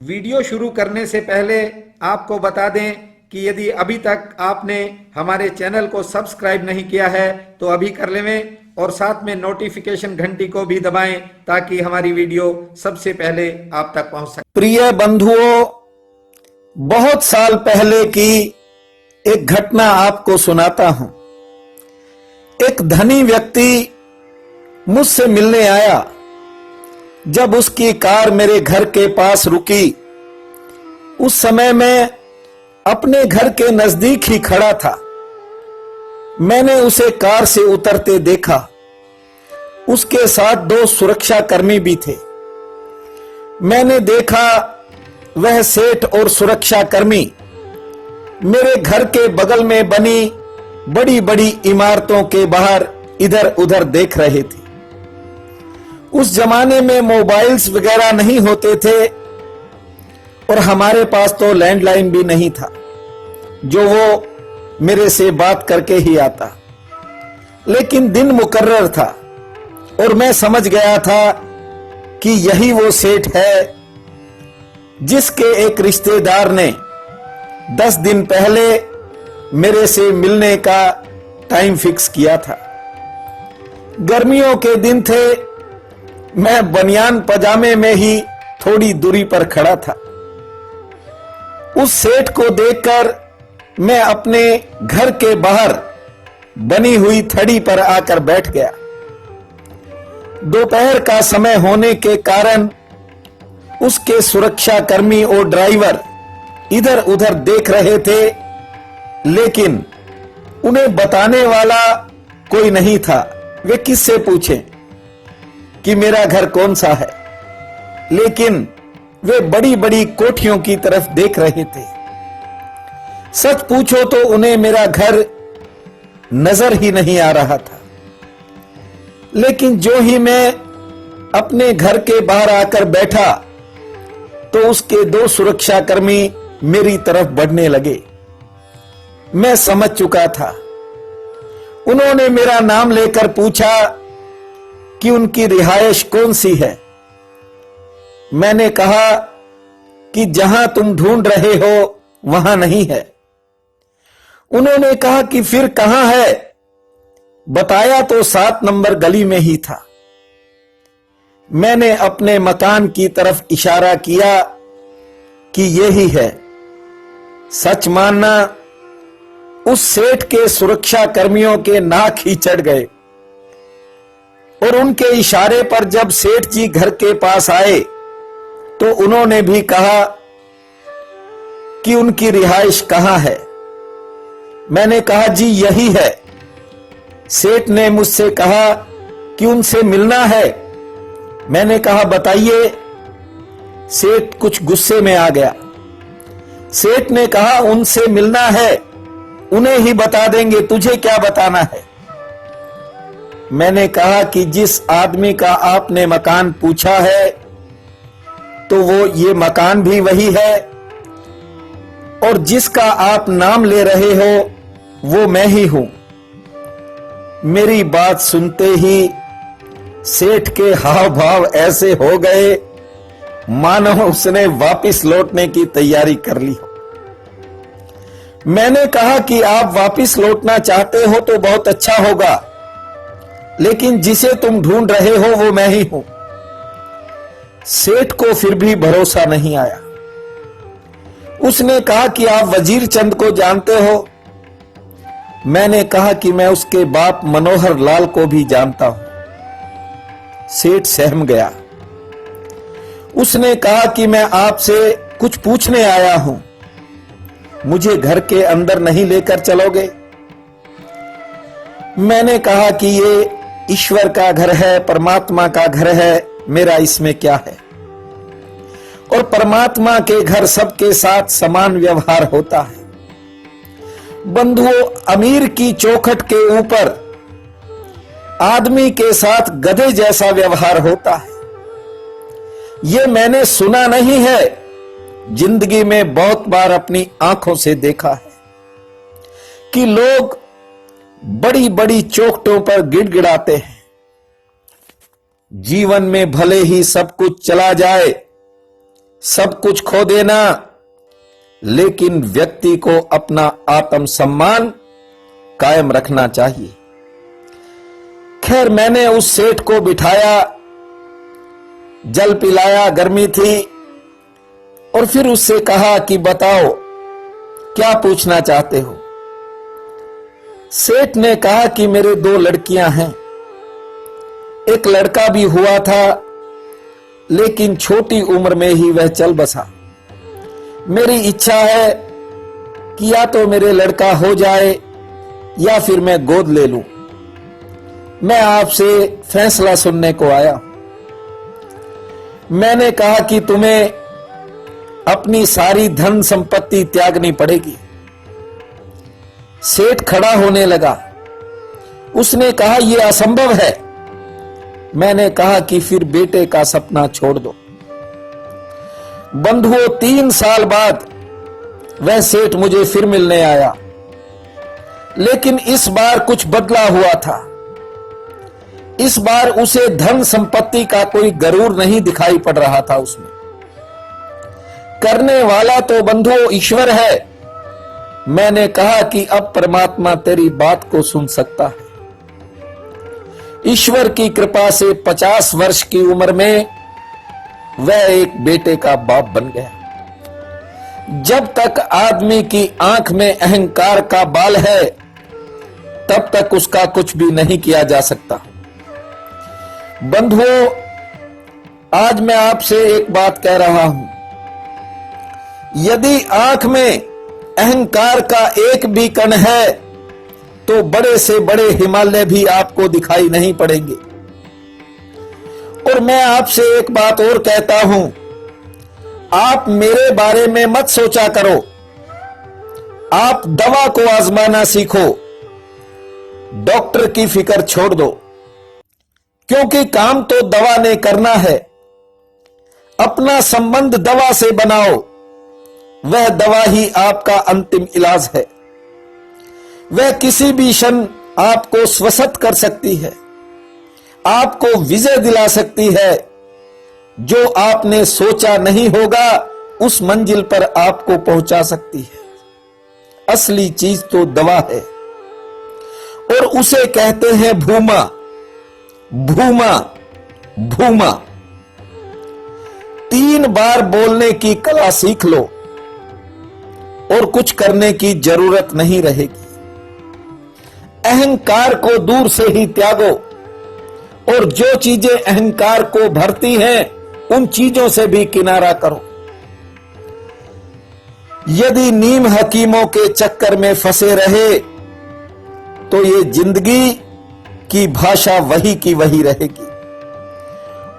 Video शुरू करने से पहले आपको बता दें कि यदि अभी तक आपने हमारे चैनल को सब्सक्राइब नहीं किया है तो अभी कर लें और साथ में नोटिफिकेशन घंटी को भी दबाएं ताकि हमारी वीडियो सबसे पहले आप तक पहुंच सके। प्रिय बंधुओं, बहुत साल पहले की एक घटना आपको सुनाता हूं। एक धनी व्यक्ति मुझसे मिलने आया। जब उसकी कार मेरे घर के पास रुकी, उस समय मैं अपने घर के नजदीक ही खड़ा था। मैंने उसे कार से उतरते देखा। उसके साथ 2 सुरक्षा कर्मी भी थे। मैंने देखा वह सेठ और सुरक्षा कर्मी मेरे घर के बगल में बनी बड़ी बड़ी इमारतों के बाहर इधर उधर देख रहे थे। उस जमाने में मोबाइल्स वगैरह नहीं होते थे और हमारे पास तो लैंडलाइन भी नहीं था जो वो मेरे से बात करके ही आता। लेकिन दिन मुकर्रर था और मैं समझ गया था कि यही वो सेठ है जिसके एक रिश्तेदार ने 10 दिन पहले मेरे से मिलने का टाइम फिक्स किया था। गर्मियों के दिन थे। मैं बनियान पजामे में ही थोड़ी दूरी पर खड़ा था। उस सेठ को देखकर मैं अपने घर के बाहर बनी हुई थड़ी पर आकर बैठ गया। दोपहर का समय होने के कारण उसके सुरक्षा कर्मी और ड्राइवर इधर उधर देख रहे थे, लेकिन उन्हें बताने वाला कोई नहीं था। वे किससे पूछें कि मेरा घर कौन सा है। लेकिन वे बड़ी बड़ी कोठियों की तरफ देख रहे थे। सच पूछो तो उन्हें मेरा घर नजर ही नहीं आ रहा था। लेकिन जो ही मैं अपने घर के बाहर आकर बैठा तो उसके 2 सुरक्षाकर्मी मेरी तरफ बढ़ने लगे। मैं समझ चुका था। उन्होंने मेरा नाम लेकर पूछा कि उनकी रिहायश कौन सी है। मैंने कहा कि जहां तुम ढूंढ रहे हो वहां नहीं है। उन्होंने कहा कि फिर कहां है। बताया तो 7 नंबर गली में ही था। मैंने अपने मकान की तरफ इशारा किया कि यही है। सच मानना, उस सेठ के सुरक्षा कर्मियों के नाक ही चढ़ गए और उनके इशारे पर जब सेठ जी घर के पास आए तो उन्होंने भी कहा कि उनकी रिहाइश कहां है। मैंने कहा जी यही है। सेठ ने मुझसे कहा कि उनसे मिलना है। मैंने कहा बताइए। सेठ कुछ गुस्से में आ गया। सेठ ने कहा उनसे मिलना है, उन्हें ही बता देंगे, तुझे क्या बताना है। मैंने कहा कि जिस आदमी का आपने मकान पूछा है तो वो ये मकान भी वही है और जिसका आप नाम ले रहे हो वो मैं ही हूं। मेरी बात सुनते ही सेठ के हाव भाव ऐसे हो गए मानो उसने वापस लौटने की तैयारी कर ली हो। मैंने कहा कि आप वापस लौटना चाहते हो तो बहुत अच्छा होगा, लेकिन जिसे तुम ढूंढ रहे हो वो मैं ही हूं। सेठ को फिर भी भरोसा नहीं आया। उसने कहा कि आप वजीर चंद को जानते हो। मैंने कहा कि मैं उसके बाप मनोहर लाल को भी जानता हूं। सेठ सहम गया। उसने कहा कि मैं आपसे कुछ पूछने आया हूं, मुझे घर के अंदर नहीं लेकर चलोगे। मैंने कहा कि ये ईश्वर का घर है, परमात्मा का घर है, मेरा इसमें क्या है। और परमात्मा के घर सबके साथ समान व्यवहार होता है। बंधुओं, अमीर की चौखट के ऊपर आदमी के साथ गधे जैसा व्यवहार होता है। यह मैंने सुना नहीं है, जिंदगी में बहुत बार अपनी आंखों से देखा है कि लोग बड़ी बड़ी चौखटों पर गिड़गिड़ाते हैं। जीवन में भले ही सब कुछ चला जाए, सब कुछ खो देना, लेकिन व्यक्ति को अपना आत्मसम्मान कायम रखना चाहिए। खैर, मैंने उस सेठ को बिठाया, जल पिलाया, गर्मी थी, और फिर उससे कहा कि बताओ क्या पूछना चाहते हो। सेठ ने कहा कि मेरे 2 लड़कियां हैं, एक लड़का भी हुआ था, लेकिन छोटी उम्र में ही वह चल बसा। मेरी इच्छा है कि या तो मेरे लड़का हो जाए या फिर मैं गोद ले लूं। मैं आपसे फैसला सुनने को आया। मैंने कहा कि तुम्हें अपनी सारी धन संपत्ति त्यागनी पड़ेगी। सेठ खड़ा होने लगा। उसने कहा यह असंभव है। मैंने कहा कि फिर बेटे का सपना छोड़ दो। बंधुओं, 3 साल बाद वह सेठ मुझे फिर मिलने आया, लेकिन इस बार कुछ बदला हुआ था। इस बार उसे धन संपत्ति का कोई गरूर नहीं दिखाई पड़ रहा था उसमें। करने वाला तो बंधुओं ईश्वर है। मैंने कहा कि अब परमात्मा तेरी बात को सुन सकता है। ईश्वर की कृपा से 50 वर्ष की उम्र में वह एक बेटे का बाप बन गया। जब तक आदमी की आंख में अहंकार का बाल है, तब तक उसका कुछ भी नहीं किया जा सकता। बंधुओं, आज मैं आपसे एक बात कह रहा हूं। यदि आंख में अहंकार का एक भी कण है, तो बड़े से बड़े हिमालय भी आपको दिखाई नहीं पड़ेंगे। और मैं आपसे एक बात और कहता हूं, आप मेरे बारे में मत सोचा करो। आप दवा को आजमाना सीखो। डॉक्टर की फिक्र छोड़ दो, क्योंकि काम तो दवा ने करना है। अपना संबंध दवा से बनाओ, वह दवा ही आपका अंतिम इलाज है। वह किसी भी क्षण आपको स्वस्थ कर सकती है, आपको विजय दिला सकती है। जो आपने सोचा नहीं होगा, उस मंजिल पर आपको पहुंचा सकती है। असली चीज तो दवा है, और उसे कहते हैं भूमा। भूमा भूमा 3 बार बोलने की कला सीख लो, और कुछ करने की जरूरत नहीं रहेगी। अहंकार को दूर से ही त्यागो, और जो चीजें अहंकार को भरती हैं, उन चीजों से भी किनारा करो। यदि नीम हकीमों के चक्कर में फंसे रहे, तो ये जिंदगी की भाषा वही की वही रहेगी।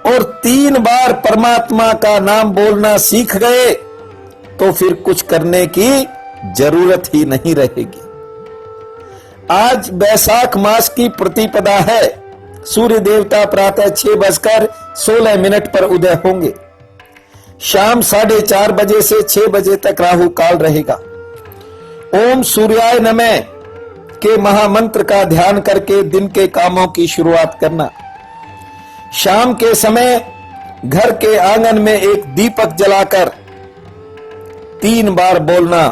और 3 बार परमात्मा का नाम बोलना सीख गए, तो फिर कुछ करने की जरूरत ही नहीं रहेगी। आज बैसाख मास की प्रतिपदा है। सूर्य देवता प्रातः 6:16 पर उदय होंगे। शाम 4:30 बजे से 6 बजे तक राहु काल रहेगा। ओम सूर्याय नमः के महामंत्र का ध्यान करके दिन के कामों की शुरुआत करना। शाम के समय घर के आंगन में एक दीपक जलाकर 3 बार बोलना,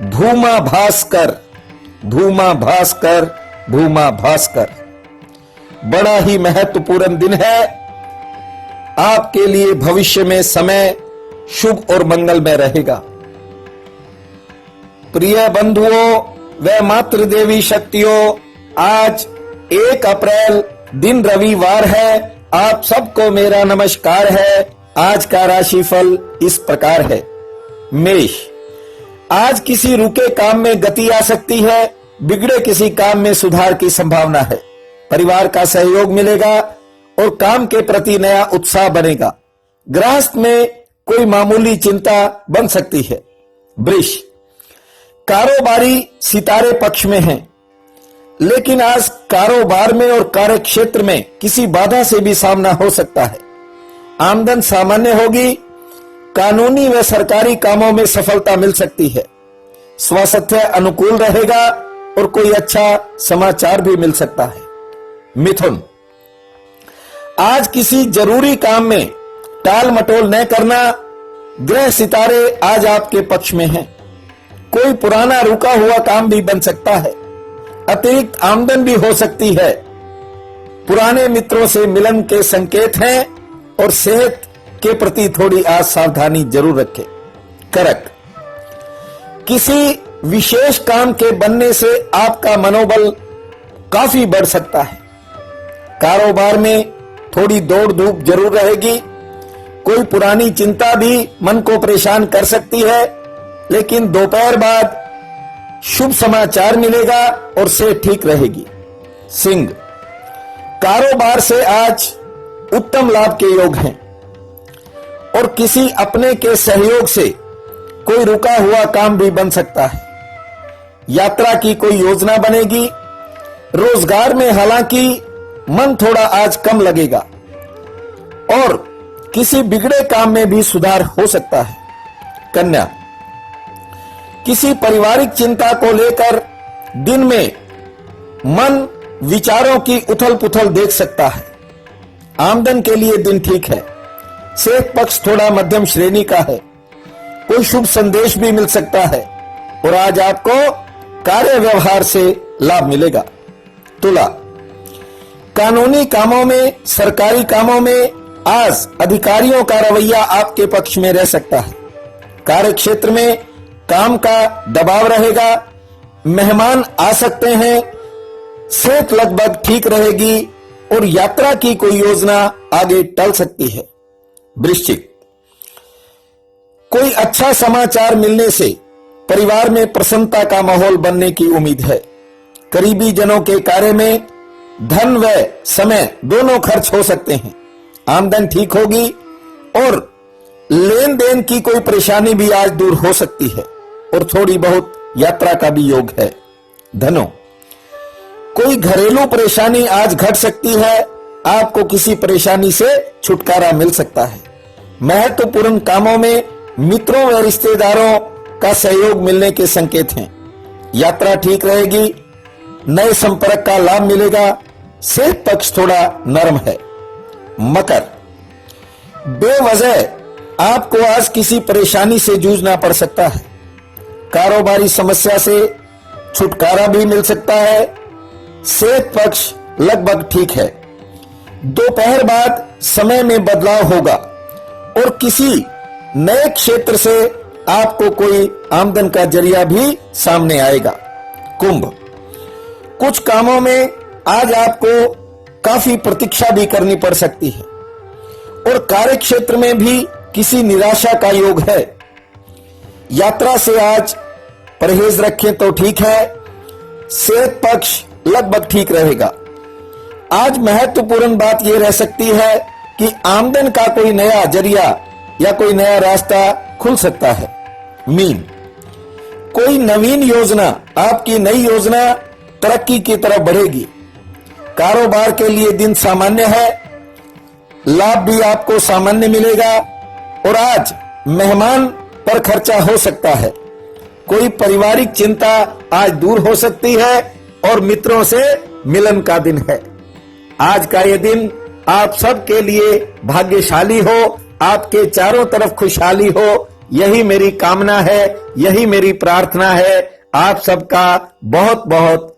धूमा भास्कर, धूमा भास्कर, धूमा भास्कर। बड़ा ही महत्वपूर्ण दिन है। आपके लिए भविष्य में समय शुभ और मंगलमय रहेगा। प्रिय बंधुओं व मातृदेवी शक्तियों, आज 1 अप्रैल दिन रविवार है। आप सबको मेरा नमस्कार है। आज का राशिफल इस प्रकार है। मेष, आज किसी रुके काम में गति आ सकती है। बिगड़े किसी काम में सुधार की संभावना है। परिवार का सहयोग मिलेगा और काम के प्रति नया उत्साह बनेगा। गृहस्थ में कोई मामूली चिंता बन सकती है। वृष, कारोबारी सितारे पक्ष में हैं, लेकिन आज कारोबार में और कार्य क्षेत्र में किसी बाधा से भी सामना हो सकता है। आमदन सामान्य होगी। कानूनी व सरकारी कामों में सफलता मिल सकती है। स्वास्थ्य अनुकूल रहेगा और कोई अच्छा समाचार भी मिल सकता है। मिथुन, आज किसी जरूरी काम में टाल मटोल न करना। ग्रह सितारे आज आपके पक्ष में हैं। कोई पुराना रुका हुआ काम भी बन सकता है। अतिरिक्त आमदन भी हो सकती है। पुराने मित्रों से मिलन के संकेत हैं और सेहत के प्रति थोड़ी आज सावधानी जरूर रखें। कर्क, किसी विशेष काम के बनने से आपका मनोबल काफी बढ़ सकता है। कारोबार में थोड़ी दौड़ धूप जरूर रहेगी। कोई पुरानी चिंता भी मन को परेशान कर सकती है, लेकिन दोपहर बाद शुभ समाचार मिलेगा और से ठीक रहेगी। सिंह, कारोबार से आज उत्तम लाभ के योग हैं और किसी अपने के सहयोग से कोई रुका हुआ काम भी बन सकता है। यात्रा की कोई योजना बनेगी। रोजगार में हालांकि मन थोड़ा आज कम लगेगा और किसी बिगड़े काम में भी सुधार हो सकता है। कन्या, किसी पारिवारिक चिंता को लेकर दिन में मन विचारों की उथल पुथल देख सकता है। आमदन के लिए दिन ठीक है। सेहत पक्ष थोड़ा मध्यम श्रेणी का है। कोई शुभ संदेश भी मिल सकता है और आज आपको कार्य व्यवहार से लाभ मिलेगा। तुला, कानूनी कामों में, सरकारी कामों में आज अधिकारियों का रवैया आपके पक्ष में रह सकता है। कार्य क्षेत्र में काम का दबाव रहेगा। मेहमान आ सकते हैं। सेहत लगभग ठीक रहेगी और यात्रा की कोई योजना आगे टल सकती है। वृश्चिक, कोई अच्छा समाचार मिलने से परिवार में प्रसन्नता का माहौल बनने की उम्मीद है। करीबी जनों के कार्य में धन व समय दोनों खर्च हो सकते हैं। आमदन ठीक होगी और लेन देन की कोई परेशानी भी आज दूर हो सकती है और थोड़ी बहुत यात्रा का भी योग है। धनो, कोई घरेलू परेशानी आज घट सकती है। आपको किसी परेशानी से छुटकारा मिल सकता है। महत्वपूर्ण कामों में मित्रों व रिश्तेदारों का सहयोग मिलने के संकेत हैं। यात्रा ठीक रहेगी। नए संपर्क का लाभ मिलेगा। सेहत पक्ष थोड़ा नरम है। मकर, बेवजह आपको आज किसी परेशानी से जूझना पड़ सकता है। कारोबारी समस्या से छुटकारा भी मिल सकता है। सेहत पक्ष लगभग ठीक है। दोपहर बाद समय में बदलाव होगा और किसी नए क्षेत्र से आपको कोई आमदन का जरिया भी सामने आएगा। कुंभ, कुछ कामों में आज आपको काफी प्रतीक्षा भी करनी पड़ सकती है और कार्य क्षेत्र में भी किसी निराशा का योग है। यात्रा से आज परहेज रखें तो ठीक है। सेहत पक्ष लगभग ठीक रहेगा। आज महत्वपूर्ण बात यह रह सकती है कि आमदन का कोई नया जरिया या कोई नया रास्ता खुल सकता है। मीन, कोई नवीन योजना, आपकी नई योजना तरक्की की तरफ बढ़ेगी। कारोबार के लिए दिन सामान्य है। लाभ भी आपको सामान्य मिलेगा और आज मेहमान पर खर्चा हो सकता है। कोई पारिवारिक चिंता आज दूर हो सकती है और मित्रों से मिलन का दिन है। आज का ये दिन आप सबके लिए भाग्यशाली हो। आपके चारों तरफ खुशहाली हो, यही मेरी कामना है, यही मेरी प्रार्थना है। आप सबका बहुत बहुत